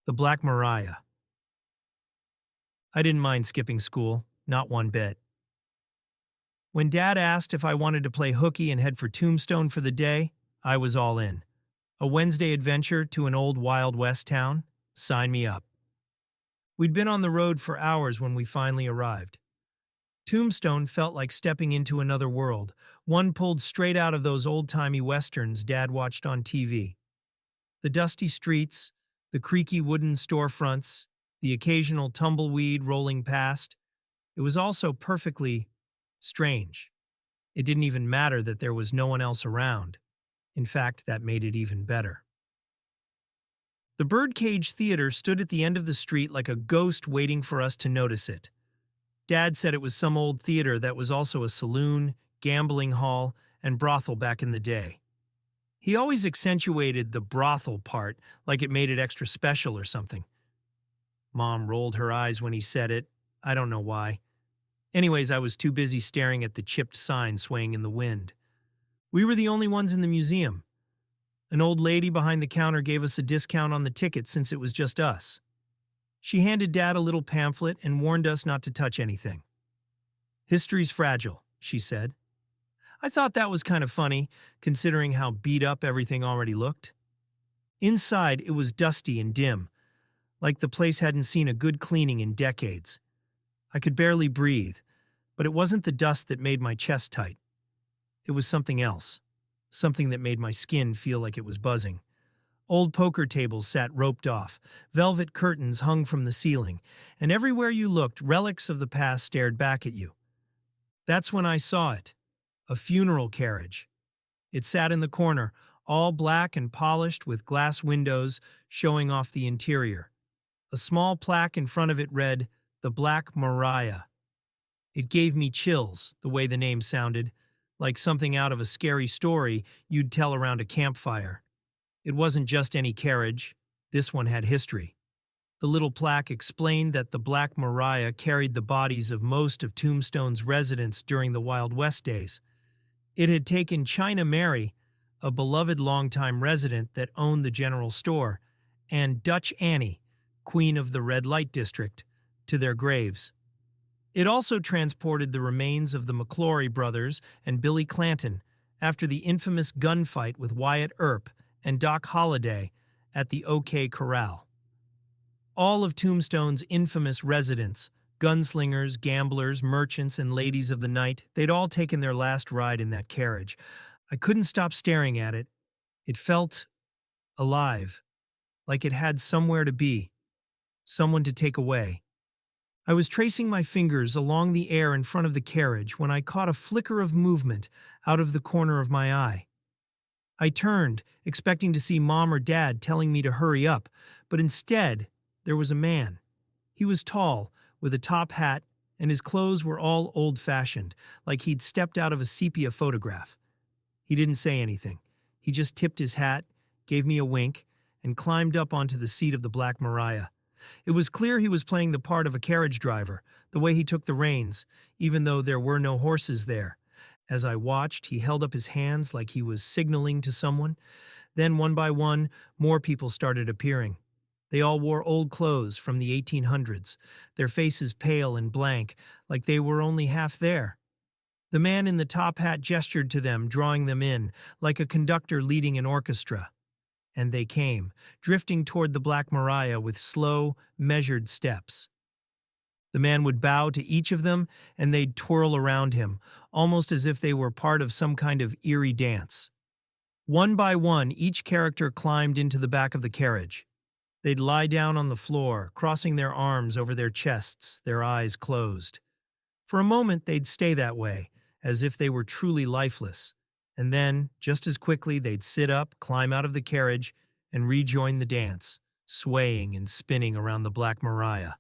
The Black Moriah. I didn't mind skipping school, not one bit. When Dad asked if I wanted to play hooky and head for Tombstone for the day, I was all in. A Wednesday adventure to an old Wild West town? Sign me up. We'd been on the road for hours when we finally arrived. Tombstone felt like stepping into another world, one pulled straight out of those old-timey westerns Dad watched on TV. The dusty streets, the creaky wooden storefronts, the occasional tumbleweed rolling past. It was also perfectly strange. It didn't even matter that there was no one else around. In fact, that made it even better. The Birdcage Theater stood at the end of the street like a ghost waiting for us to notice it. Dad said it was some old theater that was also a saloon, gambling hall, and brothel back in the day. He always accentuated the brothel part like it made it extra special or something. Mom rolled her eyes when he said it. I don't know why. Anyways, I was too busy staring at the chipped sign swaying in the wind. We were the only ones in the museum. An old lady behind the counter gave us a discount on the ticket since it was just us. She handed Dad a little pamphlet and warned us not to touch anything. "History's fragile," she said. I thought that was kind of funny, considering how beat up everything already looked. Inside, it was dusty and dim, like the place hadn't seen a good cleaning in decades. I could barely breathe, but it wasn't the dust that made my chest tight. It was something else, something that made my skin feel like it was buzzing. Old poker tables sat roped off, velvet curtains hung from the ceiling, and everywhere you looked, relics of the past stared back at you. That's when I saw it. A funeral carriage. It sat in the corner, all black and polished with glass windows showing off the interior. A small plaque in front of it read, "The Black Moriah." It gave me chills, the way the name sounded, like something out of a scary story you'd tell around a campfire. It wasn't just any carriage. This one had history. The little plaque explained that the Black Moriah carried the bodies of most of Tombstone's residents during the Wild West days. It had taken China Mary, a beloved longtime resident that owned the general store, and Dutch Annie, queen of the red light district, to their graves. It also transported the remains of the McClory brothers and Billy Clanton after the infamous gunfight with Wyatt Earp and Doc Holliday at the OK Corral. All of Tombstone's infamous residents, gunslingers, gamblers, merchants, and ladies of the night, they'd all taken their last ride in that carriage. I couldn't stop staring at it. It felt alive, like it had somewhere to be, someone to take away. I was tracing my fingers along the air in front of the carriage when I caught a flicker of movement out of the corner of my eye. I turned, expecting to see Mom or Dad telling me to hurry up, but instead, there was a man. He was tall, with a top hat, and his clothes were all old-fashioned, like he'd stepped out of a sepia photograph. He didn't say anything. He just tipped his hat, gave me a wink, and climbed up onto the seat of the Black Moriah. It was clear he was playing the part of a carriage driver, the way he took the reins, even though there were no horses there. As I watched, he held up his hands like he was signaling to someone. Then, one by one, more people started appearing. They all wore old clothes from the 1800s, their faces pale and blank, like they were only half there. The man in the top hat gestured to them, drawing them in, like a conductor leading an orchestra. And they came, drifting toward the Black Moriah with slow, measured steps. The man would bow to each of them, and they'd twirl around him, almost as if they were part of some kind of eerie dance. One by one, each character climbed into the back of the carriage. They'd lie down on the floor, crossing their arms over their chests, their eyes closed. For a moment, they'd stay that way, as if they were truly lifeless. And then, just as quickly, they'd sit up, climb out of the carriage, and rejoin the dance, swaying and spinning around the Black Moriah.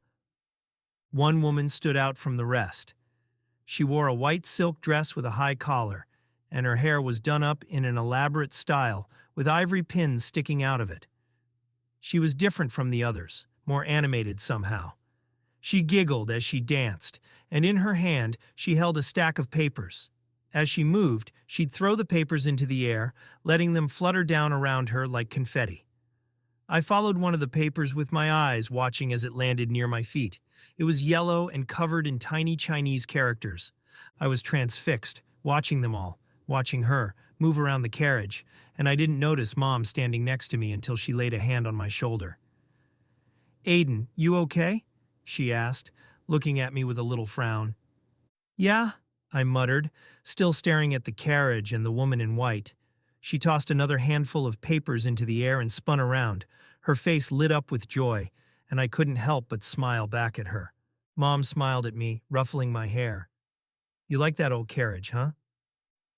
One woman stood out from the rest. She wore a white silk dress with a high collar, and her hair was done up in an elaborate style, with ivory pins sticking out of it. She was different from the others, more animated somehow. She giggled as she danced, and in her hand she held a stack of papers. As she moved, she'd throw the papers into the air, letting them flutter down around her like confetti. I followed one of the papers with my eyes, watching as it landed near my feet. It was yellow and covered in tiny Chinese characters. I was transfixed, watching them all, watching her, move around the carriage, and I didn't notice Mom standing next to me until she laid a hand on my shoulder. "Aiden, you okay?" she asked, looking at me with a little frown. "Yeah," I muttered, still staring at the carriage and the woman in white. She tossed another handful of papers into the air and spun around. Her face lit up with joy, and I couldn't help but smile back at her. Mom smiled at me, ruffling my hair. "You like that old carriage, huh?"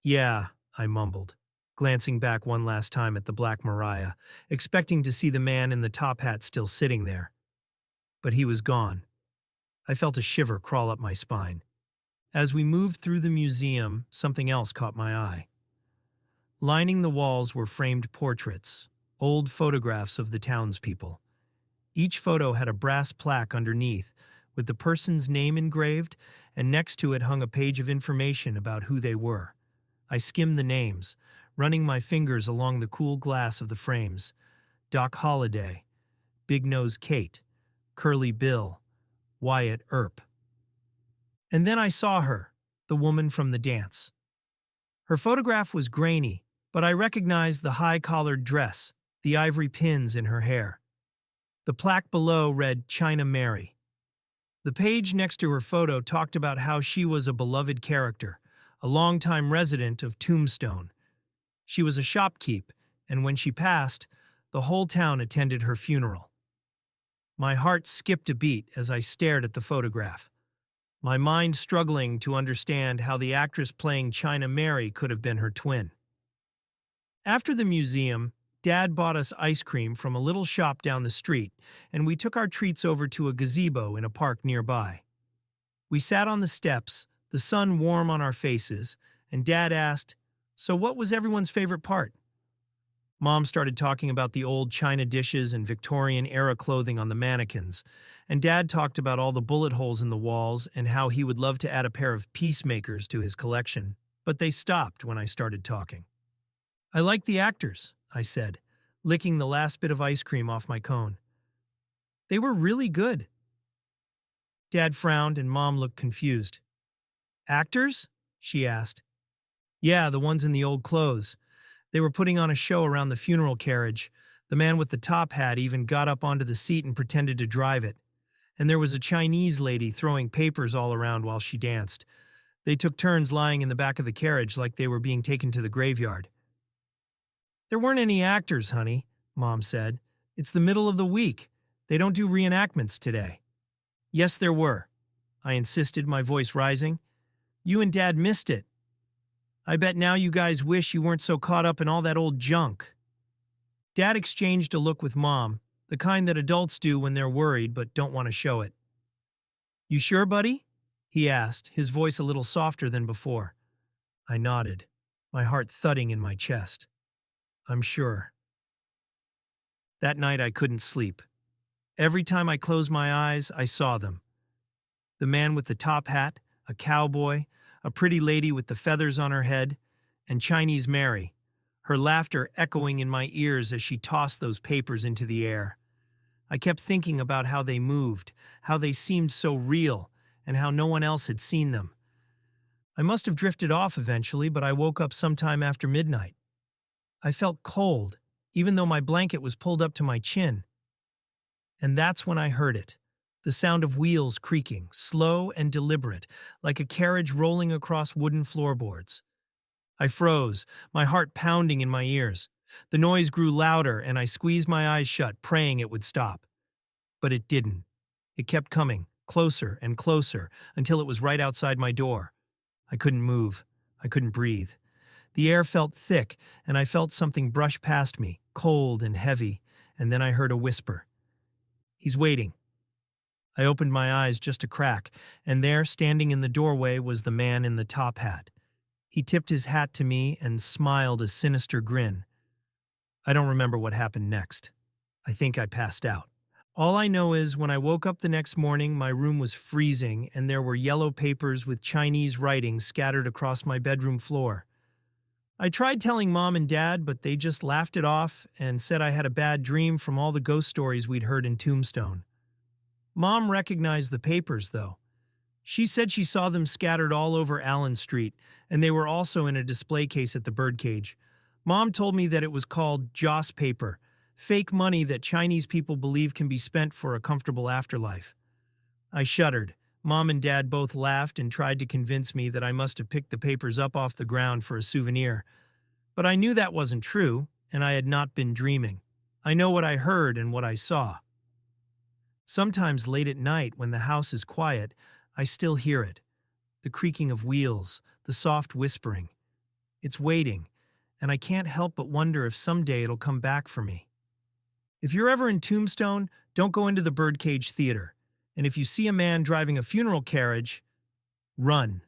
"Yeah," I mumbled, glancing back one last time at the Black Moriah, expecting to see the man in the top hat still sitting there. But he was gone. I felt a shiver crawl up my spine. As we moved through the museum, something else caught my eye. Lining the walls were framed portraits, old photographs of the townspeople. Each photo had a brass plaque underneath, with the person's name engraved, and next to it hung a page of information about who they were. I skimmed the names, running my fingers along the cool glass of the frames. Doc Holliday, Big Nose Kate, Curly Bill, Wyatt Earp. And then I saw her, the woman from the dance. Her photograph was grainy, but I recognized the high-collared dress, the ivory pins in her hair. The plaque below read China Mary. The page next to her photo talked about how she was a beloved character, a longtime resident of Tombstone. She was a shopkeep, and when she passed, the whole town attended her funeral. My heart skipped a beat as I stared at the photograph, my mind struggling to understand how the actress playing China Mary could have been her twin. After the museum, Dad bought us ice cream from a little shop down the street, and we took our treats over to a gazebo in a park nearby. We sat on the steps, the sun warm on our faces, and Dad asked, "So what was everyone's favorite part?" Mom started talking about the old china dishes and Victorian-era clothing on the mannequins, and Dad talked about all the bullet holes in the walls and how he would love to add a pair of peacemakers to his collection, but they stopped when I started talking. "I like the actors," I said, licking the last bit of ice cream off my cone. "They were really good." Dad frowned and Mom looked confused. "Actors?" she asked. "Yeah, the ones in the old clothes. They were putting on a show around the funeral carriage. The man with the top hat even got up onto the seat and pretended to drive it. And there was a Chinese lady throwing papers all around while she danced. They took turns lying in the back of the carriage like they were being taken to the graveyard." "There weren't any actors, honey," Mom said. "It's the middle of the week. They don't do reenactments today." "Yes, there were," I insisted, my voice rising. "You and Dad missed it. I bet now you guys wish you weren't so caught up in all that old junk." Dad exchanged a look with Mom, the kind that adults do when they're worried but don't want to show it. "You sure, buddy?" he asked, his voice a little softer than before. I nodded, my heart thudding in my chest. "I'm sure." That night I couldn't sleep. Every time I closed my eyes, I saw them. The man with the top hat, a cowboy, a pretty lady with the feathers on her head, and Chinese Mary, her laughter echoing in my ears as she tossed those papers into the air. I kept thinking about how they moved, how they seemed so real, and how no one else had seen them. I must have drifted off eventually, but I woke up sometime after midnight. I felt cold, even though my blanket was pulled up to my chin. And that's when I heard it. The sound of wheels creaking, slow and deliberate, like a carriage rolling across wooden floorboards. I froze, my heart pounding in my ears. The noise grew louder, and I squeezed my eyes shut, praying it would stop. But it didn't. It kept coming, closer and closer, until it was right outside my door. I couldn't move. I couldn't breathe. The air felt thick, and I felt something brush past me, cold and heavy, and then I heard a whisper. "He's waiting." I opened my eyes just a crack, and there, standing in the doorway, was the man in the top hat. He tipped his hat to me and smiled a sinister grin. I don't remember what happened next. I think I passed out. All I know is when I woke up the next morning, my room was freezing, and there were yellow papers with Chinese writing scattered across my bedroom floor. I tried telling Mom and Dad, but they just laughed it off and said I had a bad dream from all the ghost stories we'd heard in Tombstone. Mom recognized the papers, though. She said she saw them scattered all over Allen Street, and they were also in a display case at the Birdcage. Mom told me that it was called Joss paper, fake money that Chinese people believe can be spent for a comfortable afterlife. I shuddered. Mom and Dad both laughed and tried to convince me that I must have picked the papers up off the ground for a souvenir. But I knew that wasn't true, and I had not been dreaming. I know what I heard and what I saw. Sometimes late at night, when the house is quiet, I still hear it. The creaking of wheels, the soft whispering. It's waiting, and I can't help but wonder if someday it'll come back for me. If you're ever in Tombstone, don't go into the Birdcage Theater. And if you see a man driving a funeral carriage, run.